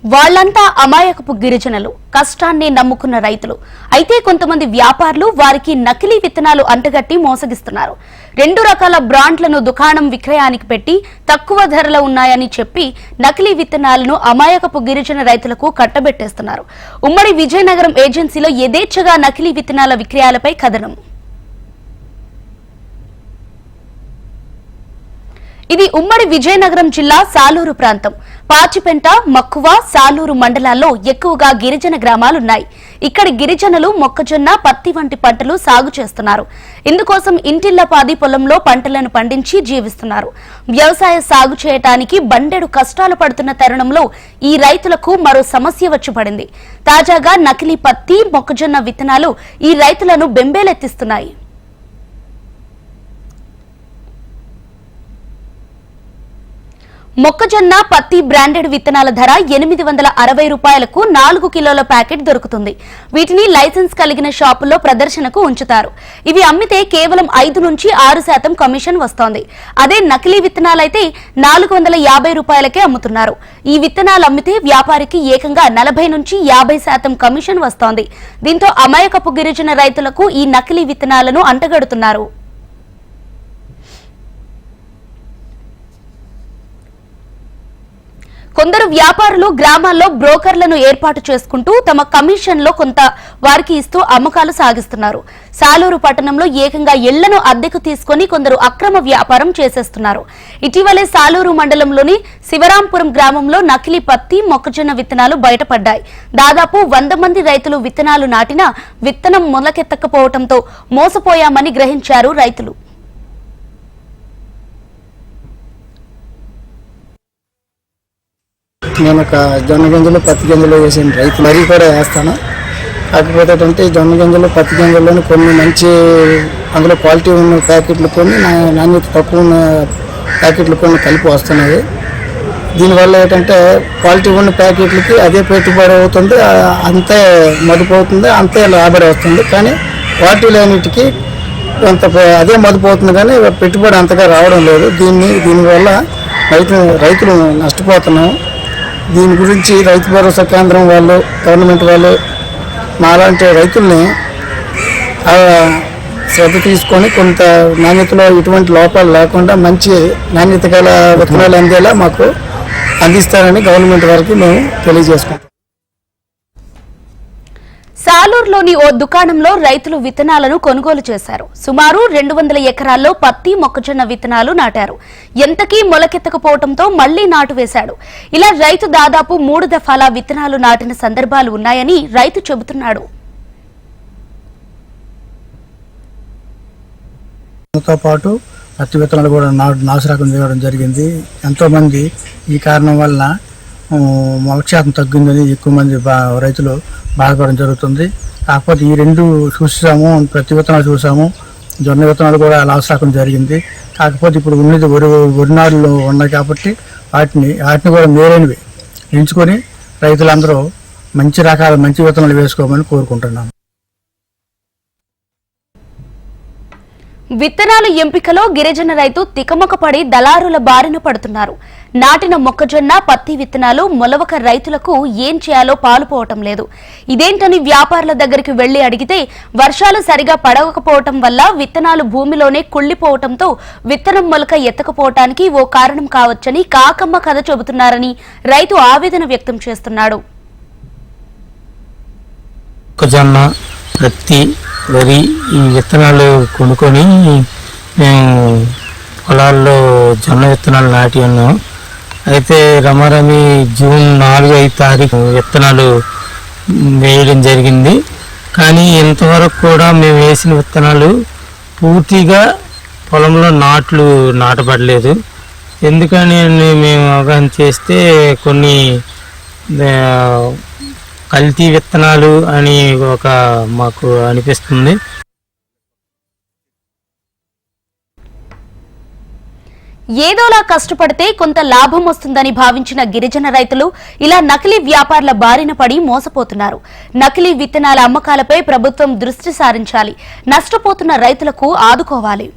వాళ్లంతా అమాయకపు గిరిజనులు, కష్టాన్ని నమ్ముకున్న రైతులు. అయితే కొంతమంది వ్యాపారులు వారికి నకిలీ విత్తనాలు అంటగట్టి మోసగిస్తున్నారు. 2 రకాల బ్రాండ్లను దుకాణం విక్రయానికి పెట్టి తక్కువ ధరలో ఉన్నాయని చెప్పి నకిలీ విత్తనాలను అమాయకపు గిరిజన రైతులకు కట్టబెట్టేస్తున్నారు. ఉమ్మడి విజయనగరం ఏజెన్సీలో యథేచ్ఛగా నకిలీ విత్తనాల విక్రయాలపై కథనం. ఇది ఉమ్మడి విజయనగరం జిల్లా సాలూరు ప్రాంతం. పాచిపెంట, మక్కువ, సాలూరు మండలాల్లో ఎక్కువగా గిరిజన గ్రామాలున్నాయి. ఇక్కడి గిరిజనులు మొక్కజొన్న, పత్తి వంటి పంటలు సాగు చేస్తున్నారు. ఇందుకోసం ఇంటిళ్లపాది పొలంలో పంటలను పండించి జీవిస్తున్నారు. వ్యవసాయ సాగు చేయటానికి బండెడు కష్టాలు పడుతున్న తరుణంలో ఈ రైతులకు మరో సమస్య వచ్చి పడింది. తాజాగా నకిలీ పత్తి, మొక్కజొన్న విత్తనాలు ఈ రైతులను బెంబేలెత్తిస్తున్నాయి. మొక్కజొన్న, పత్తి బ్రాండెడ్ విత్తనాల ధర 860 రూపాయలకు 4 కిలోల ప్యాకెట్ దొరుకుతుంది. వీటిని లైసెన్స్ కలిగిన షాపుల్లో ప్రదర్శనకు ఉంచుతారు. ఇవి అమ్మితే కేవలం 5 నుంచి 6% కమిషన్ వస్తోంది. అదే నకిలీ విత్తనాలైతే 450 రూపాయలకే అమ్ముతున్నారు. ఈ విత్తనాలు అమ్మితే వ్యాపారికి ఏకంగా 40 నుంచి 50% కమిషన్ వస్తోంది. దీంతో అమాయకపు గిరిజన రైతులకు ఈ నకిలీ విత్తనాలను అంటగడుతున్నారు. కొందరు వ్యాపారులు గ్రామాల్లో బ్రోకర్లను ఏర్పాటు చేసుకుంటూ తమ కమిషన్లో కొంత వారికి ఇస్తూ అమ్మకాలు సాగిస్తున్నారు. సాలూరు పట్టణంలో ఏకంగా ఇళ్లను అద్దెకు తీసుకుని కొందరు అక్రమ వ్యాపారం చేసేస్తున్నారు. ఇటీవలే సాలూరు మండలంలోని శివరాంపురం గ్రామంలో నకిలీ పత్తి, మొక్కజొన్న విత్తనాలు బయటపడ్డాయి. దాదాపు 100 మంది రైతులు విత్తనాలు నాటినా విత్తనం మొలకెత్తకపోవడంతో మోసపోయామని గ్రహించారు రైతులు. నేను ఒక జొన్న గింజలు, పత్తి గింజలు వేసిన రైతు మరీ కూడా వేస్తాను. కాకపోతే ఏంటంటే జొన్న గింజలు, పత్తి గింజల్లోని కొన్ని మంచి అందులో క్వాలిటీ ఉన్న ప్యాకెట్లు కొన్ని, నాణ్యత తక్కువ ఉన్న ప్యాకెట్లు కొన్ని కలిపి వస్తున్నాయి. దీనివల్ల ఏంటంటే క్వాలిటీ ఉన్న ప్యాకెట్లకి అదే పెట్టుబడి అవుతుంది, అంతే మదుపు అవుతుంది, అంతే రాబడి వస్తుంది. కానీ క్వాలిటీ లేనిటికి కొంత అదే మదుపు అవుతుంది, కానీ పెట్టుబడి అంతగా రావడం లేదు. దీనివల్ల రైతులు నష్టపోతున్నాం. దీని గురించి రైతు భరోసా కేంద్రం వాళ్ళు, గవర్నమెంట్ వాళ్ళు మాలాంటి రైతుల్ని శ్రద్ధ తీసుకొని కొంత నాణ్యతలో ఎటువంటి లోపాలు లేకుండా మంచి నాణ్యత గల విత్తనాలు అందేలా మాకు అందిస్తారని గవర్నమెంట్ వారికి మేము తెలియజేసుకుంటాం. సాలూరులోని ఓ దుకాణంలో రైతులు విత్తనాలను కొనుగోలు చేశారు. సుమారు 200 ఎకరాల్లో పత్తి, మొక్కజొన్న విత్తనాలు నాటారు. ఎంతకీ మొలకెత్తకపోవడంతో మళ్లీ నాటు వేశాడు. ఇలా రైతు దాదాపు 3 దఫాల విత్తనాలు నాటిన సందర్భాలు ఉన్నాయని రైతు చెబుతున్నాడు. తో పాటు పత్తి విత్తనాలు కూడా నాశరకం చేయడం జరిగింది. ఎంతో మంది ఈ కారణం వల్ల మొలక శాతం తగ్గిందని ఎక్కువ మంది రైతులు బాధపడడం జరుగుతుంది. కాకపోతే ఈ 2 చూసాము, పత్తి విత్తనాలు చూసాము, జొన్న విత్తనాలు కూడా లాస్ రావడం జరిగింది. కాకపోతే ఇప్పుడు ఉన్నది వరి నారులు ఉన్నాయి కాబట్టి వాటిని కూడా మేలైనవి ఎంచుకొని రైతులందరూ మంచి రకాల మంచి విత్తనాలు వేసుకోమని కోరుకుంటున్నాను. విత్తనాలు ఎంపికలో గిరిజన రైతు తికమకపడి దళారుల బారిన పడుతున్నారు. నాటిన మొక్కజొన్న, పత్తి విత్తనాలు మొలవక రైతులకు ఏం చేయాలో పాలుపోవటం లేదు. ఇదేంటని వ్యాపారుల దగ్గరికి వెళ్లి అడిగితే వర్షాలు సరిగా పడకపోవటం వల్ల విత్తనాలు భూమిలోనే కుళ్లిపోవటంతో విత్తనం మొలక ఎత్తకపోవటానికి ఓ కారణం కావచ్చని కాకమ్మ కథ చెబుతున్నారని రైతు ఆవేదన వ్యక్తం చేస్తున్నాడు. పత్తి, వరి ఈ విత్తనాలు కొనుక్కొని మేము పొలాల్లో జొన్న విత్తనాలు నాటి ఉన్నాం. అయితే రమారమి జూన్ 4-5 తారీఖు విత్తనాలు వేయడం జరిగింది. కానీ ఇంతవరకు కూడా మేము వేసిన విత్తనాలు పూర్తిగా పొలంలో నాటబడలేదు. ఎందుకని మేము అవగాహన చేస్తే కొన్ని కల్తీ విత్తనాలు అని మాకు అనిపిస్తుంది. ఏదోలా కష్టపడితే కొంత లాభం వస్తుందని భావించిన గిరిజన రైతులు ఇలా నకిలీ వ్యాపారుల బారిన పడి మోసపోతున్నారు. నకిలీ విత్తనాల అమ్మకాలపై ప్రభుత్వం దృష్టి సారించాలి. నష్టపోతున్న రైతులకు ఆదుకోవాలి.